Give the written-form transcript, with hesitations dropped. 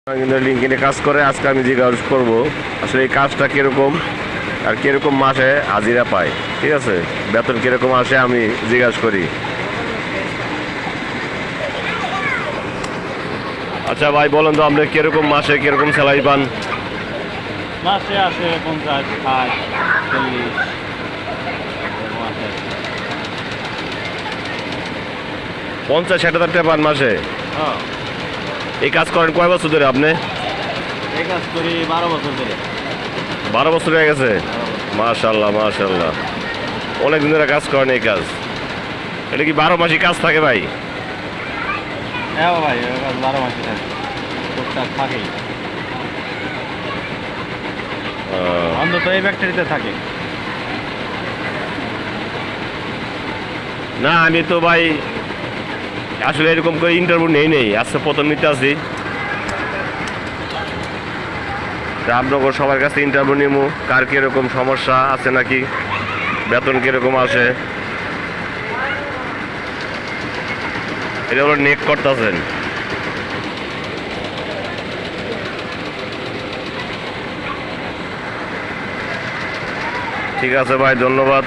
কিন্তু লিঙ্কিনে কাজ করে। আজকে আমি জিজ্ঞাসা করবো আসলে এই কাজটা কিরকম আর কিরকম মাসে হাজিরা পায়, ঠিক আছে, বেতন কিরকম আসে আমি জিজ্ঞাসা করি। আচ্ছা ভাই বলেন তো, আপনি কিরকম মাসে কিরকম স্যালারি পান? মাসে আসে 50, 60, 40 মাসে। 50-60 হাজার টাকা পান মাসে? হ্যাঁ, এই কাজ করেন কয় বছর ধরে আপনি? এই কাজ করি 12 বছর ধরে। 12 বছর হয়ে গেছে। 12 বছর। মাশাল্লাহ মাশাল্লাহ, অনেক দিন ধরে কাজ করেন এই কাজ। এটা কি 12 মাসই কাজ থাকে ভাই? হ্যাঁ ভাই, এই কাজ 12 মাসে থাকে, টুকটাক থাকেই। অন্তত এই ফ্যাক্টরিতে থাকে। না আমি তো ভাই আসলে এরকম করে ইন্টারভিউ নেই আজকে প্রথম নিতে আসি। তা আপনাকে সবার কাছে ইন্টারভিউ নিবো, কার কিরকম সমস্যা আছে নাকি, বেতন কিরকম আসে, এটা হলো নেট করতেছেন। ঠিক আছে ভাই, ধন্যবাদ।